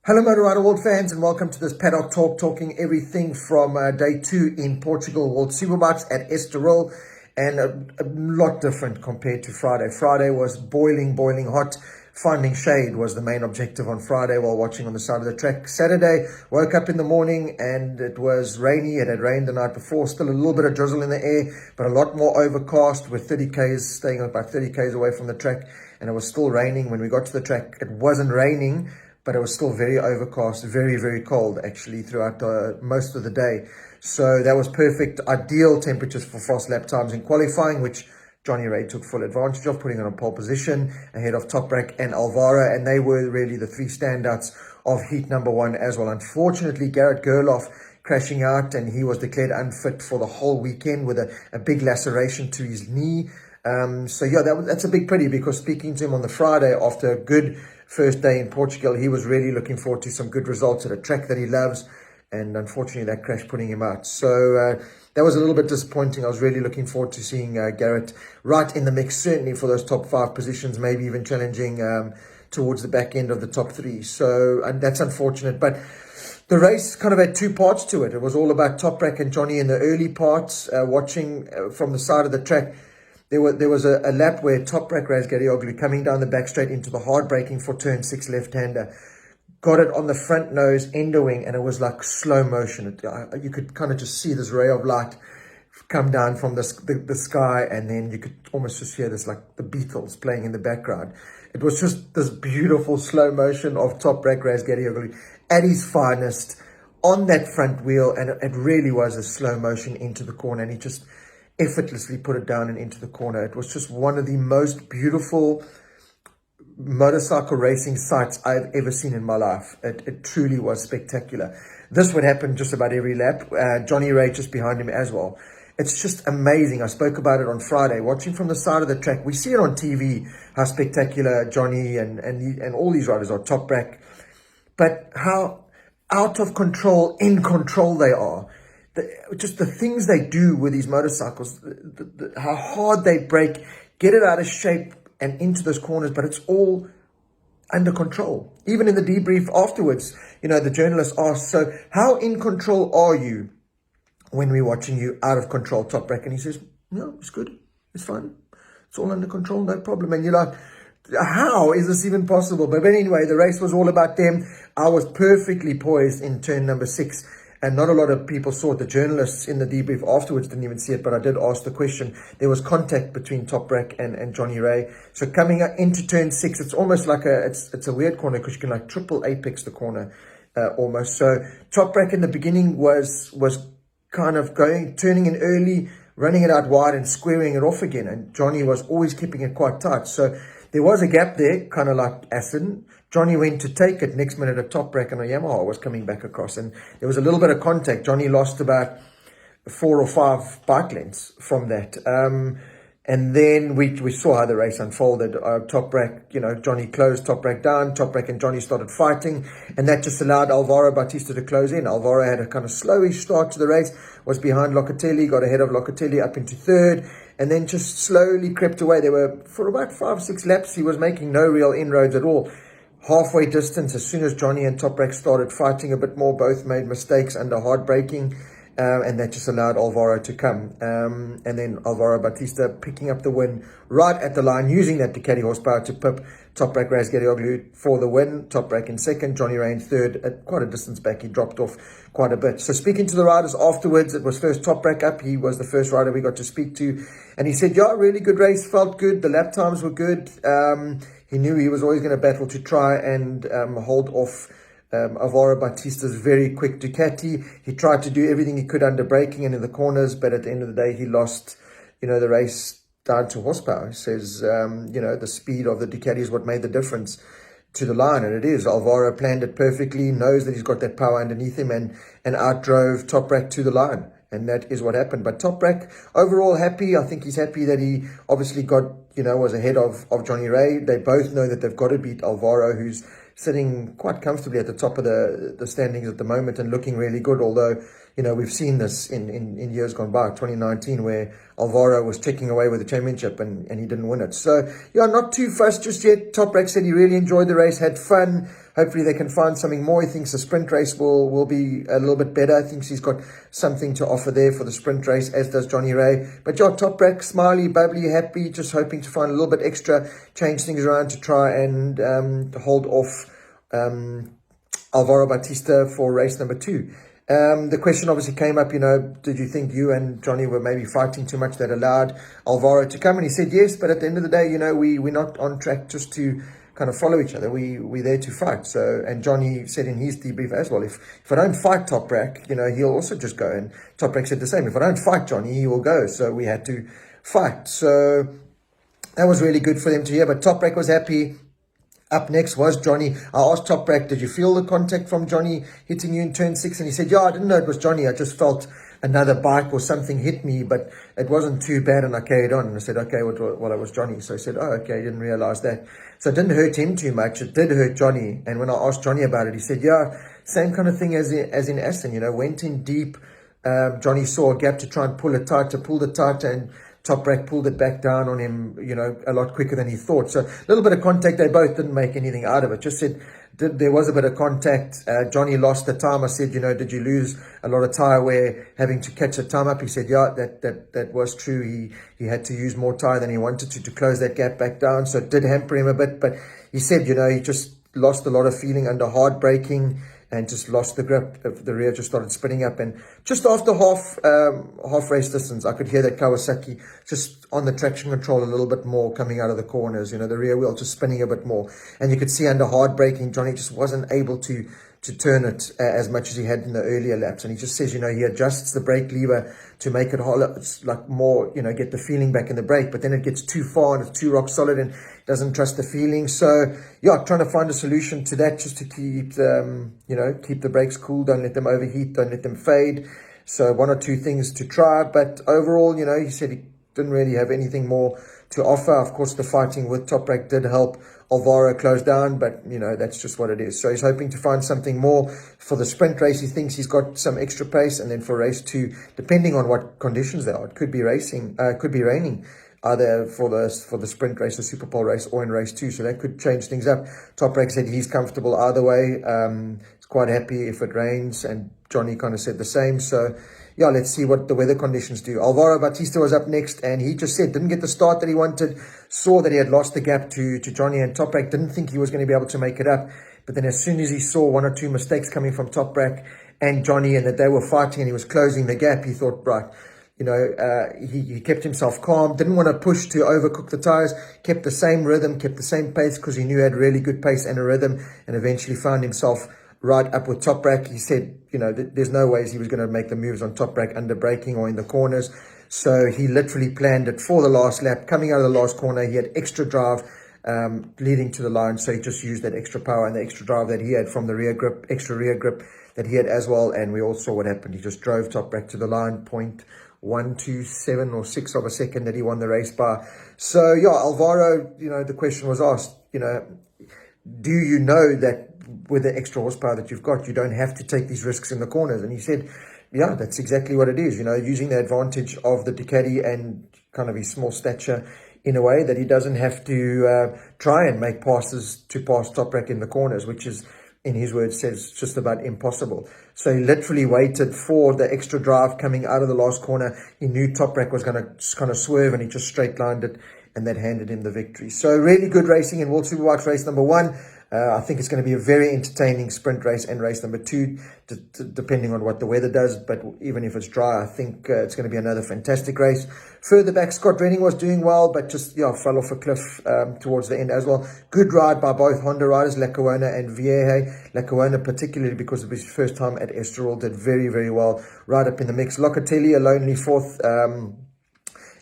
Hello Motor World fans, and welcome to this Paddock Talk, talking everything from day 2 in Portugal World Superbikes at Estoril, and a lot different compared to Friday. Friday was boiling hot. Finding shade was the main objective on Friday while watching on the side of the track. Saturday, woke up in the morning and it was rainy. It had rained the night before, still a little bit of drizzle in the air, but a lot more overcast, with 30 k's, staying about 30 k's away from the track, and it was still raining. When we got to the track, it wasn't raining, but it was still very overcast, very cold actually throughout most of the day. So that was perfect, ideal temperatures for fast lap times in qualifying, which Johnny Ray took full advantage of, putting on a pole position ahead of Toprak and Alvaro, and they were really the three standouts of heat number 1 as well. Unfortunately, Garrett Gerloff crashing out, and he was declared unfit for the whole weekend with a big laceration to his knee. So yeah, that's a big pity, because speaking to him on the Friday after a good first day in Portugal, he was really looking forward to some good results at a track that he loves, and unfortunately that crash putting him out. So that was a little bit disappointing. I was really looking forward to seeing Garrett right in the mix, certainly for those top 5 positions, maybe even challenging towards the back end of the top 3. So that's unfortunate, but the race kind of had 2 parts to it. It was all about Toprak and Johnny in the early parts. Watching from the side of the track, there was a lap where Toprak Razgarioglu, coming down the back straight into the hard braking for turn 6 left-hander, got it on the front nose ender wing, and it was like slow motion. You could kind of just see this ray of light come down from the sky, and then you could almost just hear this, like the Beatles playing in the background. It was just this beautiful slow motion of Toprak Razgarioglu at his finest on that front wheel, and it really was a slow motion into the corner, and he just effortlessly put it down and into the corner. It was just one of the most beautiful motorcycle racing sights I've ever seen in my life. It truly was spectacular. This would happen just about every lap. Johnny Ray just behind him as well. It's just amazing. I spoke about it on Friday, watching from the side of the track. We see it on TV, how spectacular Johnny and all these riders are, Toprak, but how out of control, in control they are. Just the things they do with these motorcycles, how hard they brake, get it out of shape and into those corners, but it's all under control. Even in the debrief afterwards, the journalist asked, so how in control are you when we're watching you out of control, Toprak? And he says, no, it's good, it's fine, it's all under control, no problem. And you're like, how is this even possible? But anyway, the race was all about them. I was perfectly poised in turn number 6. And not a lot of people saw it. The journalists in the debrief afterwards didn't even see it, but I did ask the question. There was contact between Toprak and Johnny Ray. So coming up into turn 6, it's almost like it's a weird corner, because you can like triple apex the corner almost. So Toprak in the beginning was kind of turning in early, running it out wide and squaring it off again. And Johnny was always keeping it quite tight. So there was a gap there, kind of like acid. Johnny went to take it. Next minute, a Toprak and a Yamaha was coming back across, and there was a little bit of contact. Johnny lost about 4 or 5 bike lengths from that. And then we saw how the race unfolded. Toprak, Johnny closed Toprak down. Toprak and Johnny started fighting, and that just allowed Alvaro Bautista to close in. Alvaro had a kind of slowish start to the race, was behind Locatelli, got ahead of Locatelli up into 3rd, and then just slowly crept away. For about 5-6 laps, he was making no real inroads at all. Halfway distance, as soon as Johnny and Toprak started fighting a bit more, both made mistakes under hard braking, and that just allowed Alvaro to come. And then Alvaro Bautista picking up the win right at the line, using that Ducati horsepower to pip Toprak Razgarioglu for the win. Toprak in 2nd, Johnny Ray in 3rd. At quite a distance back, he dropped off quite a bit. So speaking to the riders afterwards, it was first Toprak up. He was the first rider we got to speak to, and he said, yeah, really good race, felt good. The lap times were good. He knew he was always going to battle to try and hold off Alvaro Bautista's very quick Ducati. He tried to do everything he could under braking and in the corners, but at the end of the day, he lost, the race down to horsepower. He says, the speed of the Ducati is what made the difference to the line, and it is. Alvaro planned it perfectly, knows that he's got that power underneath him, and outdrove Toprak to the line. And that is what happened. But Toprak, overall happy. I think he's happy that he obviously got, was ahead of Johnny Ray. They both know that they've got to beat Alvaro, who's sitting quite comfortably at the top of the standings at the moment and looking really good. Although, we've seen this in years gone by, 2019, where Alvaro was ticking away with the championship and he didn't win it. So, yeah, not too fussed just yet. Toprak said he really enjoyed the race, had fun. hopefully they can find something more. He thinks the sprint race will be a little bit better. I think he's got something to offer there for the sprint race, as does Johnny Ray. But yeah, Toprak, smiley, bubbly, happy, just hoping to find a little bit extra, change things around to try and hold off Alvaro Bautista for race number 2. The question obviously came up, did you think you and Johnny were maybe fighting too much that allowed Alvaro to come? And he said yes, but at the end of the day, we're not on track just to kind of follow each other. We're there to fight. So, and Johnny said in his debrief as well, if I don't fight Toprak, he'll also just go. And Toprak said the same. If I don't fight Johnny, he will go. So we had to fight. So that was really good for them to hear. But Toprak was happy. Up next was Johnny. I asked Toprak, did you feel the contact from Johnny hitting you in turn 6? And he said, yeah, I didn't know it was Johnny. I just felt another bike or something hit me, but it wasn't too bad, and I carried on. And I said, okay, well, it was Johnny. So he said, oh, okay, I didn't realize that. So it didn't hurt him too much. It did hurt Johnny. And when I asked Johnny about it, he said, yeah, same kind of thing as in Aston, went in deep. Johnny saw a gap to try and pull it tighter, pulled it tighter, and Toprak pulled it back down on him, a lot quicker than he thought. So a little bit of contact. They both didn't make anything out of it. Just said there was a bit of contact. Johnny lost the time. I said, did you lose a lot of tyre wear having to catch the time up? He said, yeah, that was true. He had to use more tyre than he wanted to close that gap back down. So it did hamper him a bit. But he said, he just lost a lot of feeling under hard braking and just lost the grip. The rear just started spinning up. And just after half race distance, I could hear that Kawasaki just on the traction control a little bit more coming out of the corners, the rear wheel just spinning a bit more. And you could see under hard braking, Johnny just wasn't able to turn it as much as he had in the earlier laps. And he just says, he adjusts the brake lever to make it hollow. It's like more, get the feeling back in the brake, but then it gets too far and it's too rock solid and doesn't trust the feeling. So yeah, trying to find a solution to that just to keep keep the brakes cool. Don't let them overheat. Don't let them fade. So one or two things to try. But overall, he said he didn't really have anything more to offer. Of course, the fighting with Toprak did help Alvaro close down, but that's just what it is. So he's hoping to find something more for the sprint race. He thinks he's got some extra pace, and then for race 2, depending on what conditions there are, it could be raining either for the sprint race, the Super Pole race, or in race 2. So that could change things up. Toprak said he's comfortable either way. He's quite happy if it rains, and Johnny kind of said the same. So yeah, let's see what the weather conditions do. Alvaro Bautista was up next, and he just said didn't get the start that he wanted, saw that he had lost the gap to Johnny, and Toprak didn't think he was going to be able to make it up. But then as soon as he saw one or two mistakes coming from Toprak and Johnny, and that they were fighting and he was closing the gap, he thought, right, he kept himself calm, didn't want to push to overcook the tires, kept the same rhythm, kept the same pace, because he knew he had really good pace and a rhythm, and eventually found himself right up with Toprak. He said, there's no ways he was going to make the moves on Toprak under braking or in the corners. So he literally planned it for the last lap. Coming out of the last corner, he had extra drive leading to the line. So he just used that extra power and the extra drive that he had from the rear grip, extra rear grip that he had as well. And we all saw what happened. He just drove Toprak to the line, 0.127 or 6 of a second that he won the race by. So yeah, Alvaro, the question was asked, do you know that with the extra horsepower that you've got, you don't have to take these risks in the corners? And he said, yeah, that's exactly what it is. Using the advantage of the Ducati and kind of his small stature in a way that he doesn't have to try and make passes to pass Toprak in the corners, which is, in his words, says just about impossible. So he literally waited for the extra drive coming out of the last corner. He knew Toprak was going to kind of swerve, and he just straight lined it, and that handed him the victory. So really good racing in World Superbikes race number 1. I think it's going to be a very entertaining sprint race and race number 2, depending on what the weather does. But even if it's dry, I think it's going to be another fantastic race. Further back, Scott Redding was doing well, but just fell off a cliff towards the end as well. Good ride by both Honda riders, Lackawanna and Vieja. Lackawanna, particularly because of his first time at Estoril, did very, very well. Right up in the mix. Locatelli, a lonely 4th.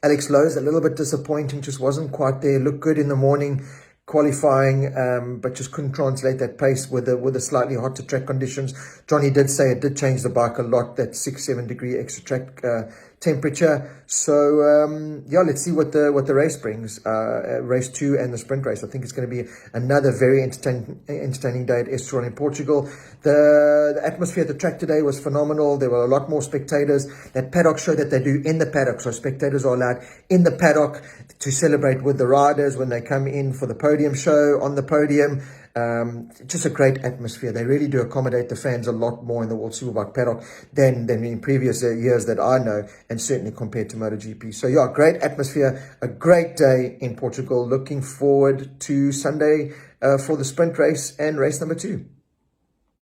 Alex Lowe's a little bit disappointing, just wasn't quite there. Looked good in the morning qualifying, but just couldn't translate that pace with the slightly hotter track conditions. Johnny did say it did change the bike a lot, that 6-7 degree extra track temperature. So yeah, let's see what the race brings, race 2 and the sprint race. I think it's going to be another very entertaining day at Estoril in Portugal. The atmosphere at the track today was phenomenal. There were a lot more spectators. That paddock show that they do in the paddock, so spectators are allowed in the paddock to celebrate with the riders when they come in for the podium show on the podium. Just a great atmosphere. They really do accommodate the fans a lot more in the World Superbike paddock than in previous years that I know, and certainly compared to MotoGP. So yeah, great atmosphere, a great day in Portugal. Looking forward to Sunday for the sprint race and race number 2.